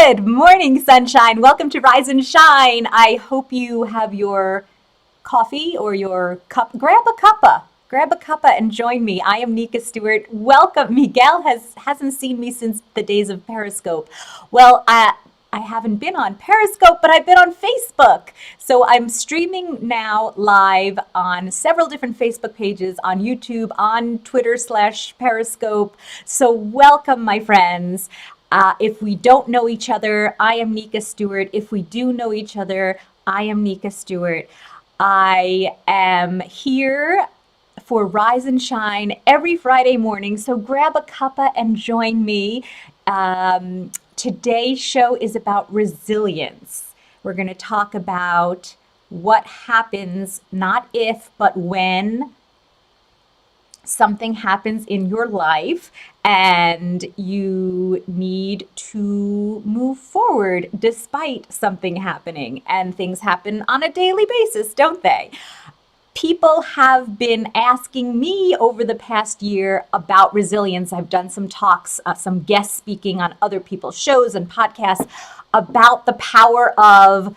Good morning, sunshine. Welcome to Rise and Shine. I hope you have your coffee or your cup. Grab a cuppa and join me. I am Nika Stewart. Welcome. Miguel hasn't seen me since the days of Periscope. Well, I haven't been on Periscope, but I've been on Facebook. So I'm streaming now live on several different Facebook pages, on YouTube, on Twitter/Periscope. So welcome, my friends. If we don't know each other, I am Nika Stewart. If we do know each other, I am Nika Stewart. I am here for Rise and Shine every Friday morning. So grab a cuppa and join me. Today's show is about resilience. We're going to talk about what happens, not if, but when something happens in your life and you need to move forward despite something happening. And things happen on a daily basis, don't they? People have been asking me over the past year about resilience. I've done some talks, some guest speaking on other people's shows and podcasts about the power of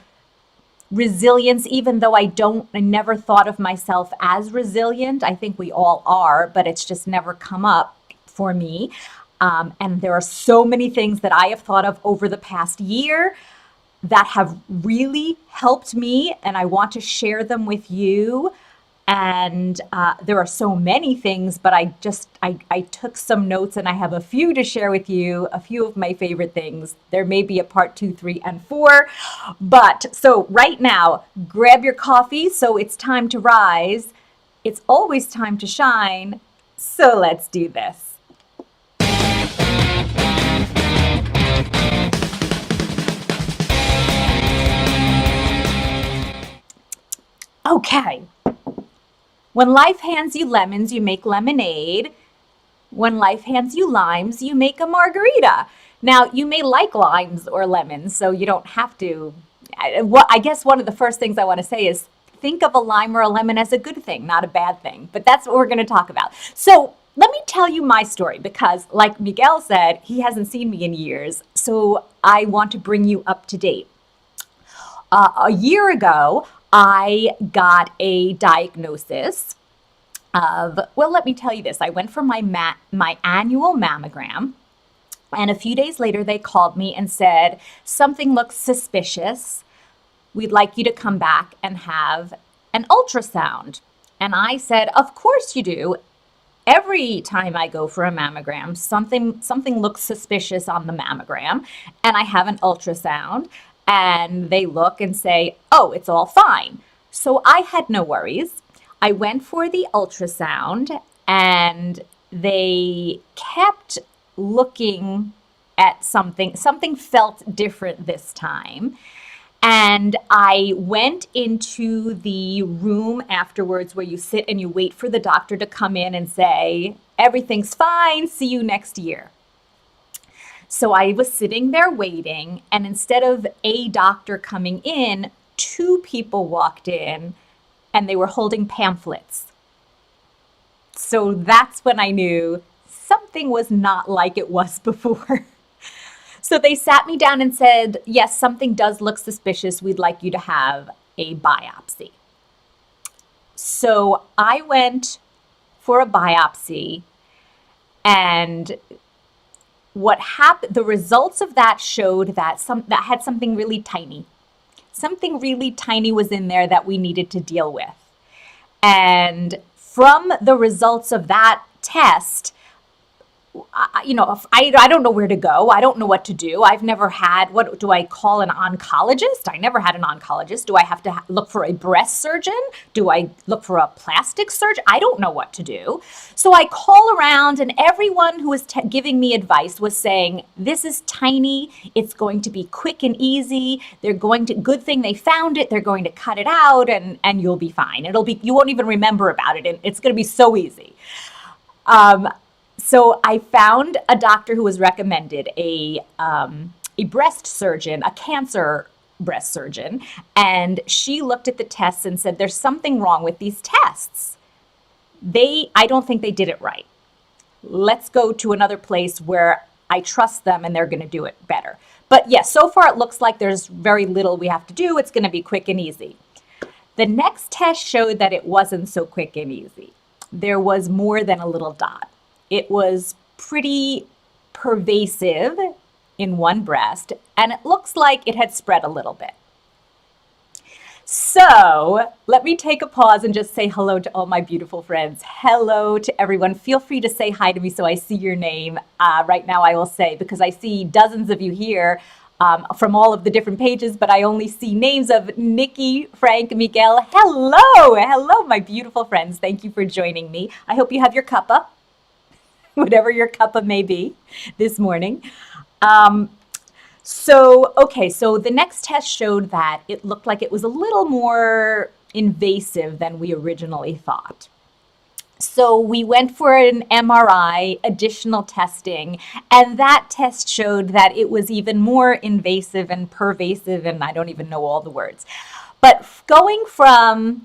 resilience, even though I never thought of myself as resilient. I think we all are, but it's just never come up for me. And there are so many things that I have thought of over the past year that have really helped me, and I want to share them with you. And there are so many things, but I took some notes and I have a few to share with you, a few of my favorite things. There may be a part 2, 3, and 4. But so right now, grab your coffee. So it's time to rise. It's always time to shine. So let's do this. Okay. When life hands you lemons, you make lemonade. When life hands you limes, you make a margarita. Now, you may like limes or lemons, so you don't have to. I guess one of the first things I want to say is think of a lime or a lemon as a good thing, not a bad thing. But that's what we're going to talk about. So let me tell you my story because, like Miguel said, he hasn't seen me in years. So I want to bring you up to date. A year ago, I got a diagnosis of, well, let me tell you this. I went for my annual mammogram, and a few days later they called me and said, something looks suspicious. We'd like you to come back and have an ultrasound. And I said, of course you do. Every time I go for a mammogram, something looks suspicious on the mammogram, and I have an ultrasound. And they look and say, oh, it's all fine. So I had no worries. I went for the ultrasound and they kept looking at something. Something felt different this time. And I went into the room afterwards where you sit and you wait for the doctor to come in and say, everything's fine, see you next year. So I was sitting there waiting, and instead of a doctor coming in, 2 people walked in, and they were holding pamphlets. So that's when I knew something was not like it was before. So they sat me down and said, yes, something does look suspicious. We'd like you to have a biopsy. So I went for a biopsy, and what happened, the results of that showed that that had something really tiny. Something really tiny was in there that we needed to deal with. And from the results of that test, I don't know where to go. I don't know what to do. I've never had, what do I call an oncologist? I never had an oncologist. Do I have to look for a breast surgeon? Do I look for a plastic surgeon? I don't know what to do. So I call around, and everyone who was giving me advice was saying, this is tiny. It's going to be quick and easy. Good thing they found it. They're going to cut it out and you'll be fine. You won't even remember about it. And it's going to be so easy. So I found a doctor who was recommended, a breast surgeon, a cancer breast surgeon, and she looked at the tests and said, there's something wrong with these tests. I don't think they did it right. Let's go to another place where I trust them and they're going to do it better. But yes, so far it looks like there's very little we have to do. It's going to be quick and easy. The next test showed that it wasn't so quick and easy. There was more than a little dot. It was pretty pervasive in one breast, and it looks like it had spread a little bit. So let me take a pause and just say hello to all my beautiful friends. Hello to everyone. Feel free to say hi to me so I see your name. Right now I will say, because I see dozens of you here from all of the different pages, but I only see names of Nikki, Frank, Miguel. Hello, hello, my beautiful friends. Thank you for joining me. I hope you have your cuppa, whatever your cuppa may be this morning. So the next test showed that it looked like it was a little more invasive than we originally thought. So we went for an MRI, additional testing, and that test showed that it was even more invasive and pervasive, and I don't even know all the words. But going from,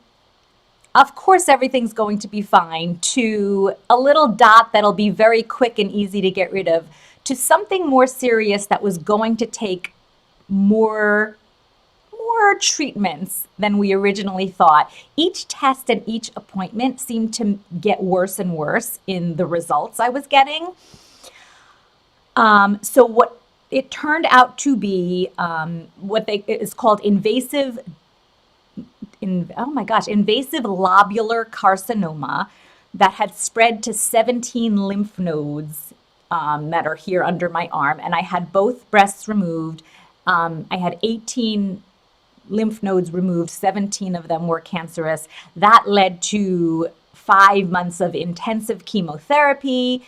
of course, everything's going to be fine, to a little dot that'll be very quick and easy to get rid of, to something more serious that was going to take more treatments than we originally thought. Each test and each appointment seemed to get worse and worse in the results I was getting. So what it turned out to be is called invasive lobular carcinoma that had spread to 17 lymph nodes that are here under my arm. And I had both breasts removed. I had 18 lymph nodes removed, 17 of them were cancerous. That led to 5 months of intensive chemotherapy,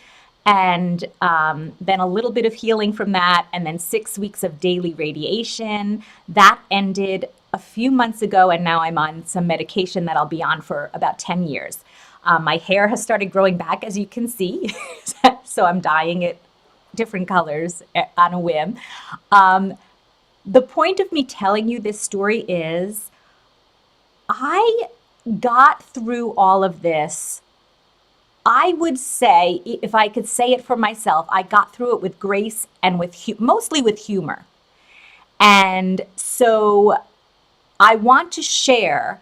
and then a little bit of healing from that, and then 6 weeks of daily radiation. That ended a few months ago, and now I'm on some medication that I'll be on for about 10 years. My hair has started growing back, as you can see, so I'm dyeing it different colors on a whim. The point of me telling you this story is I got through all of this. I would say, if I could say it for myself, I got through it with grace and mostly with humor. And so I want to share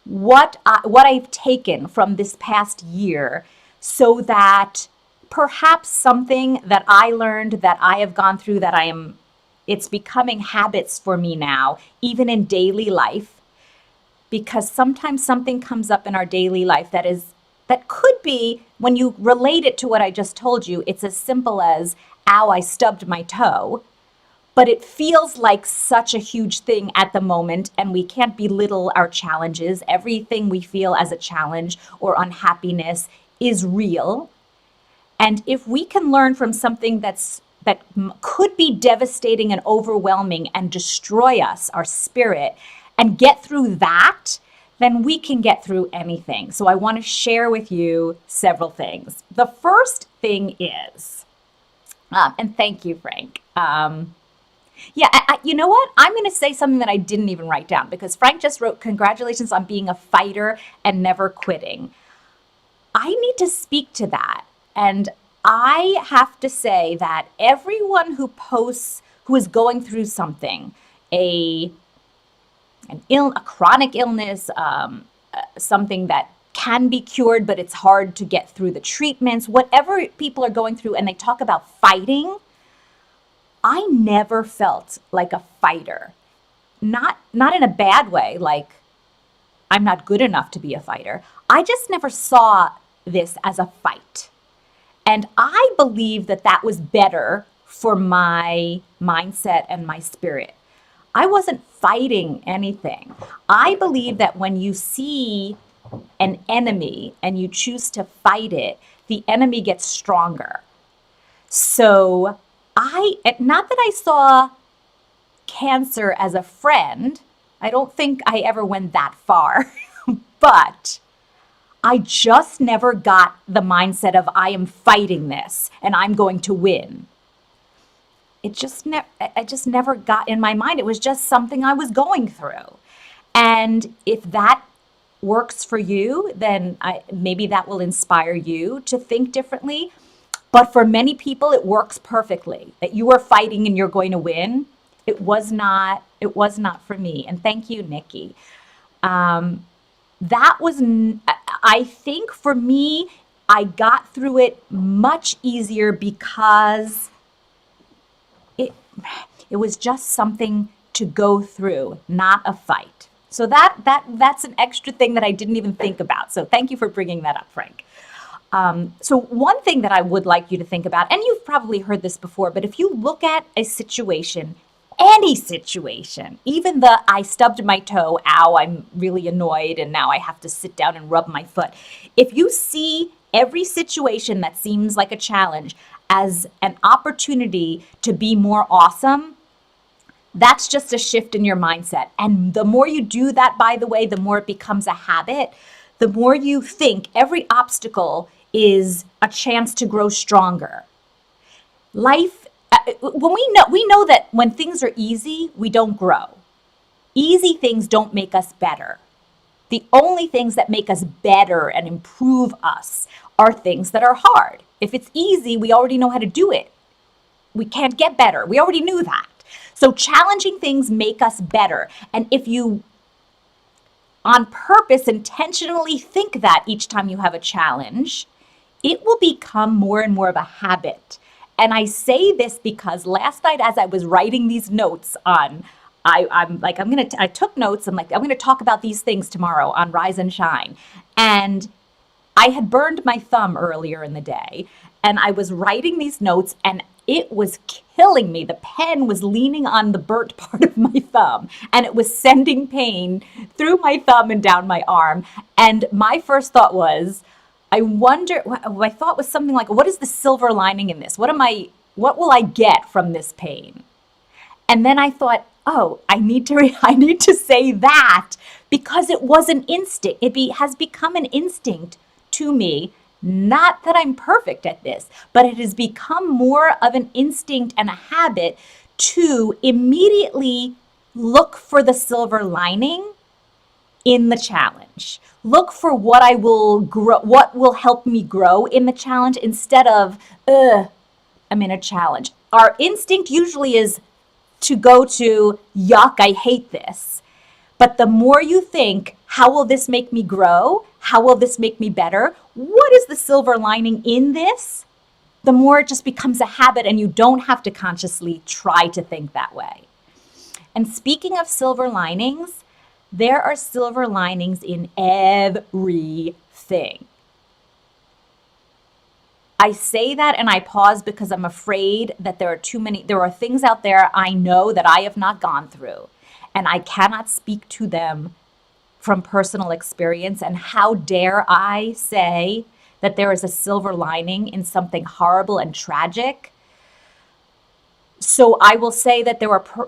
what I've taken from this past year, so that perhaps something that I learned, that I have gone through, it's becoming habits for me now, even in daily life, because sometimes something comes up in our daily life that could be, when you relate it to what I just told you, it's as simple as, ow, I stubbed my toe. But it feels like such a huge thing at the moment, and we can't belittle our challenges. Everything we feel as a challenge or unhappiness is real. And if we can learn from something that could be devastating and overwhelming and destroy us, our spirit, and get through that, then we can get through anything. So I want to share with you several things. The first thing is, and thank you, Frank. You know what? I'm going to say something that I didn't even write down, because Frank just wrote, "Congratulations on being a fighter and never quitting." I need to speak to that. And I have to say that everyone who posts, who is going through something, a chronic illness, something that can be cured, but it's hard to get through the treatments, whatever people are going through, and they talk about fighting, I never felt like a fighter. Not in a bad way, like I'm not good enough to be a fighter. I just never saw this as a fight. And I believe that was better for my mindset and my spirit. I wasn't fighting anything. I believe that when you see an enemy and you choose to fight it, the enemy gets stronger. So not that I saw cancer as a friend. I don't think I ever went that far, but I just never got the mindset of, I am fighting this and I'm going to win. I just never got in my mind. It was just something I was going through. And if that works for you, then maybe that will inspire you to think differently. But for many people, it works perfectly. That you are fighting and you're going to win. It was not. It was not for me. And thank you, Nikki. Um, that was. I think for me, I got through it much easier because it it was just something to go through, not a fight. So that's an extra thing that I didn't even think about. So thank you for bringing that up, Frank. So one thing that I would like you to think about, and you've probably heard this before, but if you look at a situation, any situation, even the I stubbed my toe, ow, I'm really annoyed, and now I have to sit down and rub my foot. If you see every situation that seems like a challenge as an opportunity to be more awesome, that's just a shift in your mindset. And the more you do that, by the way, the more it becomes a habit. The more you think every obstacle is a chance to grow stronger. Life, when we know that when things are easy, we don't grow. Easy things don't make us better. The only things that make us better and improve us are things that are hard. If it's easy, we already know how to do it. We can't get better. We already knew that. So challenging things make us better. And if you on purpose intentionally think that each time you have a challenge, it will become more and more of a habit. And I say this because last night as I was writing these notes on, I took notes. I'm gonna talk about these things tomorrow on Rise and Shine. And I had burned my thumb earlier in the day, and I was writing these notes, and it was killing me. The pen was leaning on the burnt part of my thumb, and it was sending pain through my thumb and down my arm. And my first thought was, my thought was something like, what is the silver lining in this? What will I get from this pain? And then I thought, oh, I need to say that because it was an instinct. It has become an instinct to me. Not that I'm perfect at this, but it has become more of an instinct and a habit to immediately look for the silver lining in the challenge. Look for what will help me grow in the challenge instead of, I'm in a challenge. Our instinct usually is to go to, yuck, I hate this. But the more you think, how will this make me grow? How will this make me better? What is the silver lining in this? The more it just becomes a habit and you don't have to consciously try to think that way. And speaking of silver linings, there are silver linings in everything. I say that and I pause because I'm afraid that there are things out there I know that I have not gone through, and I cannot speak to them from personal experience. And how dare I say that there is a silver lining in something horrible and tragic? So I will say that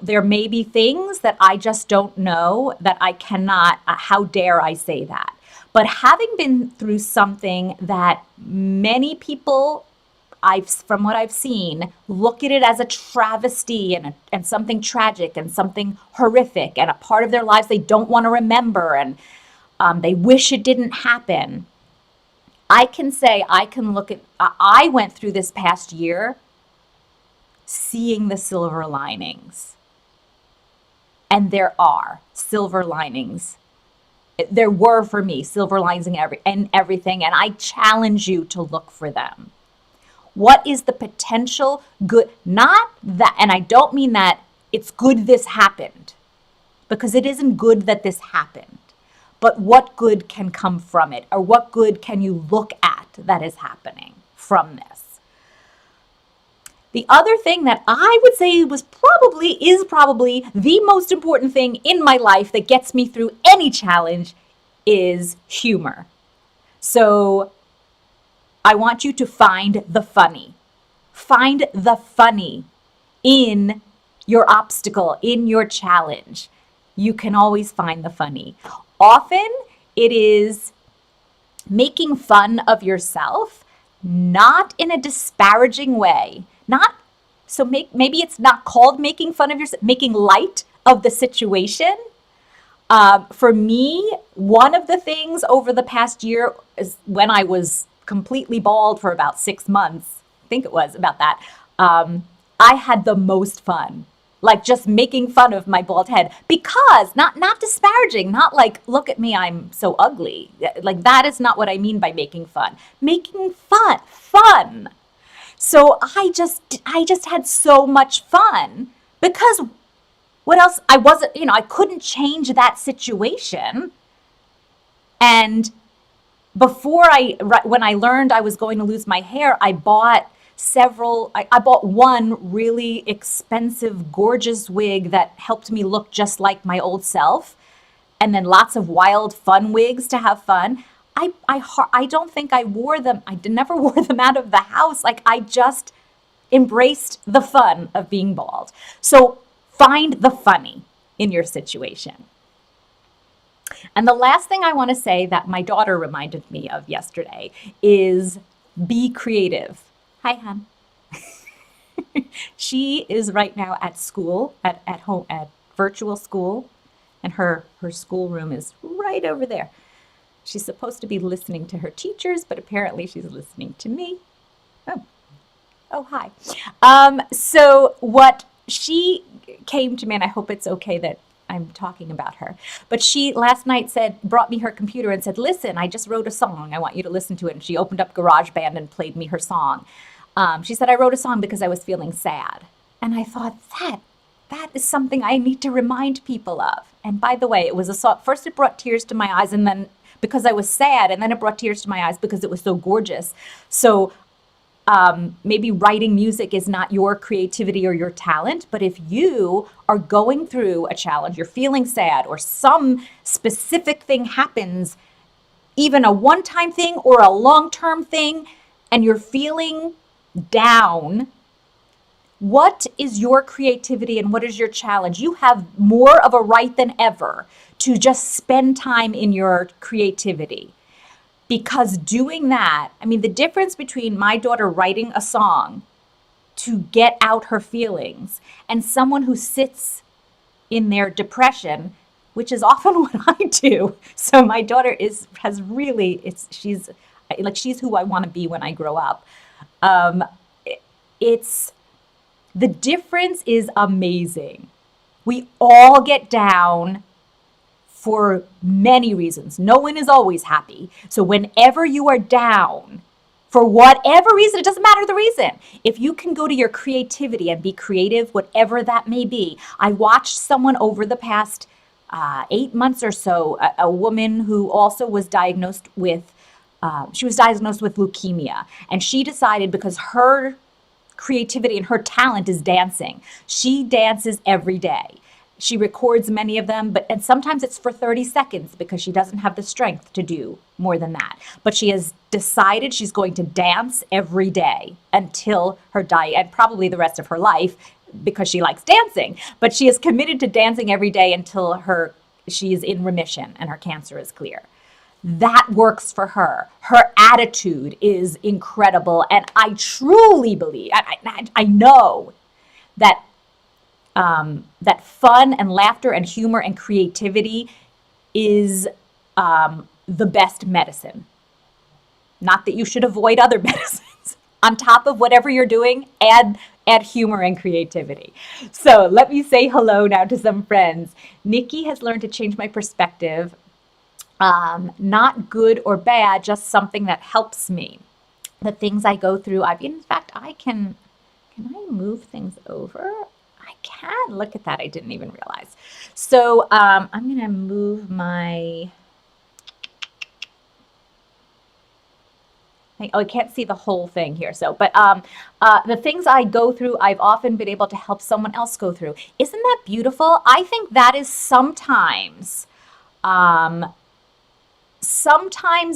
there may be things that I just don't know, that I cannot, how dare I say that? But having been through something that many people, from what I've seen, look at it as a travesty and something tragic and something horrific and a part of their lives they don't want to remember, and they wish it didn't happen. I went through this past year seeing the silver linings. And there are silver linings. There were for me silver linings in everything, and I challenge you to look for them. What is the potential good? Not that, and I don't mean that it's good this happened, because it isn't good that this happened. But what good can come from it? Or what good can you look at that is happening from this? The other thing that I would say is probably the most important thing in my life that gets me through any challenge is humor. So I want you to find the funny. Find the funny in your obstacle, in your challenge. You can always find the funny. Often it is making fun of yourself, not in a disparaging way. Maybe it's not called making fun of yourself, making light of the situation. For me, one of the things over the past year is when I was completely bald for about 6 months. think it was about that. I had the most fun, like just making fun of my bald head, because not disparaging, not like, look at me, I'm so ugly. Like, that is not what I mean by making fun. Making fun. So I just had so much fun, because what else? I wasn't, I couldn't change that situation. And when I learned I was going to lose my hair, I bought I bought one really expensive, gorgeous wig that helped me look just like my old self. And then lots of wild, fun wigs to have fun. I don't think I wore them. I never wore them out of the house. Like, I just embraced the fun of being bald. So find the funny in your situation. And the last thing I want to say that my daughter reminded me of yesterday is be creative. Hi, hon. She is right now at school, at home, at virtual school, and her schoolroom is right over there. She's supposed to be listening to her teachers, but apparently she's listening to me. Oh, hi. So what she came to me, and I hope it's okay that I'm talking about her, but she last night brought me her computer and said, listen, I just wrote a song. I want you to listen to it. And she opened up GarageBand and played me her song. She said, I wrote a song because I was feeling sad. And I thought, that is something I need to remind people of. And by the way, it was a song. First, it brought tears to my eyes, and then because I was sad, and then it brought tears to my eyes because it was so gorgeous. So maybe writing music is not your creativity or your talent, but if you are going through a challenge, you're feeling sad, or some specific thing happens, even a one-time thing or a long-term thing, and you're feeling down, what is your creativity and what is your challenge? You have more of a right than ever to just spend time in your creativity. Because doing that, I mean, the difference between my daughter writing a song to get out her feelings and someone who sits in their depression, which is often what I do. So my daughter she's who I want to be when I grow up. The difference is amazing. We all get down for many reasons. No one is always happy. So whenever you are down, for whatever reason, it doesn't matter the reason. If you can go to your creativity and be creative, whatever that may be. I watched someone over the past 8 months or so, a woman who also was diagnosed with leukemia. And she decided, because her creativity and her talent is dancing, she dances every day. She records many of them, and sometimes it's for 30 seconds because she doesn't have the strength to do more than that. But she has decided she's going to dance every day until her and probably the rest of her life, because she likes dancing. But she is committed to dancing every day until she is in remission and her cancer is clear. That works for her. Her attitude is incredible. And I truly believe, I know that that fun and laughter and humor and creativity is the best medicine. Not that you should avoid other medicines. On top of whatever you're doing, add humor and creativity. So let me say hello now to some friends. Nikki has learned to change my perspective. Not good or bad, just something that helps me. The things I go through, can I move things over? I can. Look at that. I didn't even realize. So I'm going to move I can't see the whole thing here. So, but the things I go through, I've often been able to help someone else go through. Isn't that beautiful? I think that is sometimes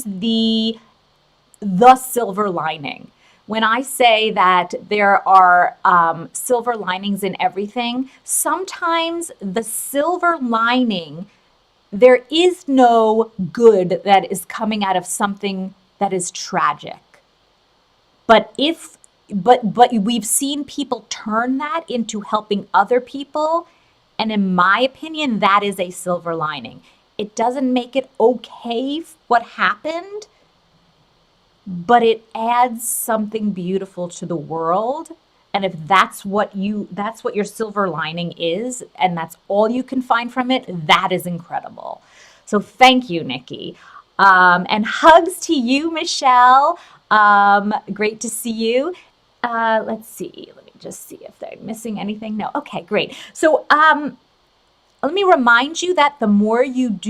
the silver lining. When I say that there are silver linings in everything, sometimes the silver lining, there is no good that is coming out of something that is tragic. But we've seen people turn that into helping other people, and in my opinion, that is a silver lining. It doesn't make it okay what happened, but it adds something beautiful to the world. And if that's what your silver lining is, and that's all you can find from it, that is incredible. So thank you, Nikki. And hugs to you, Michelle. Great to see you. Let's see. Let me just see if they're missing anything. No. Okay, great. So let me remind you that the more you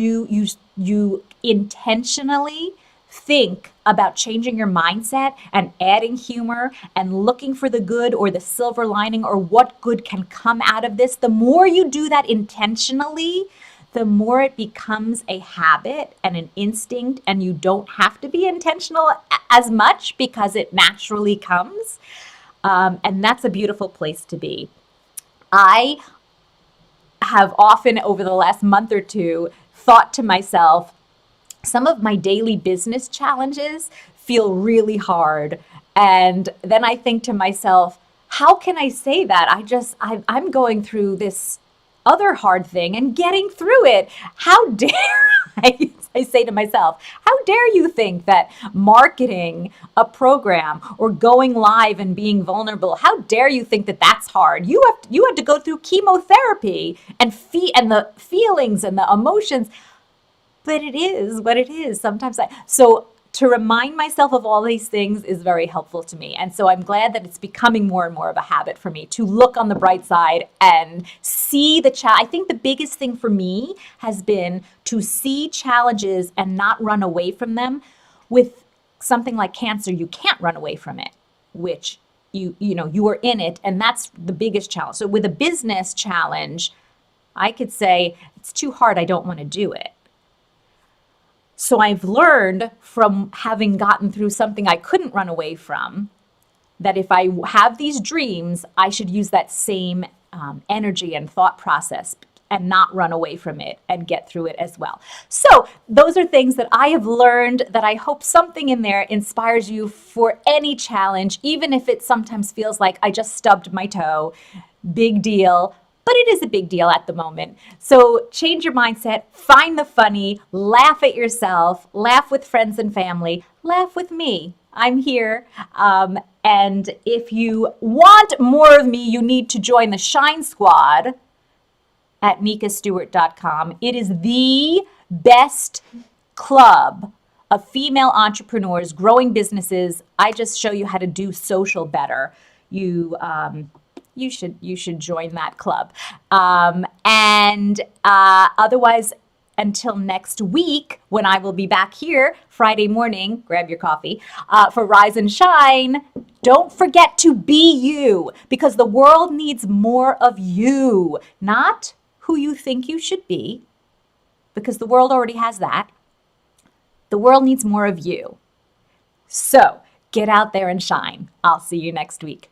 intentionally think about changing your mindset and adding humor and looking for the good or the silver lining or what good can come out of this, the more you do that intentionally, the more it becomes a habit and an instinct, and you don't have to be intentional as much because it naturally comes. And that's a beautiful place to be. I have often over the last month or two thought to myself, some of my daily business challenges feel really hard. And then I think to myself, how can I say that? I'm going through this other hard thing and getting through it. How dare I say to myself, how dare you think that marketing a program or going live and being vulnerable, how dare you think that that's hard? You have to go through chemotherapy and the feelings and the emotions. But it is what it is. So to remind myself of all these things is very helpful to me. And so I'm glad that it's becoming more and more of a habit for me to look on the bright side and see I think the biggest thing for me has been to see challenges and not run away from them. With something like cancer, you can't run away from it, which you are in it, and that's the biggest challenge. So with a business challenge, I could say, it's too hard, I don't want to do it. So I've learned from having gotten through something I couldn't run away from, that if I have these dreams, I should use that same energy and thought process and not run away from it and get through it as well. So those are things that I have learned that I hope something in there inspires you for any challenge, even if it sometimes feels like I just stubbed my toe. Big deal. But it is a big deal at the moment. So change your mindset, find the funny, laugh at yourself, laugh with friends and family, laugh with me. I'm here. And if you want more of me, you need to join the Shine Squad at mikastewart.com. It is the best club of female entrepreneurs growing businesses. I just show you how to do social better. You should join that club. Otherwise, until next week, when I will be back here Friday morning, grab your coffee, for Rise and Shine, don't forget to be you, because the world needs more of you, not who you think you should be, because the world already has that. The world needs more of you. So get out there and shine. I'll see you next week.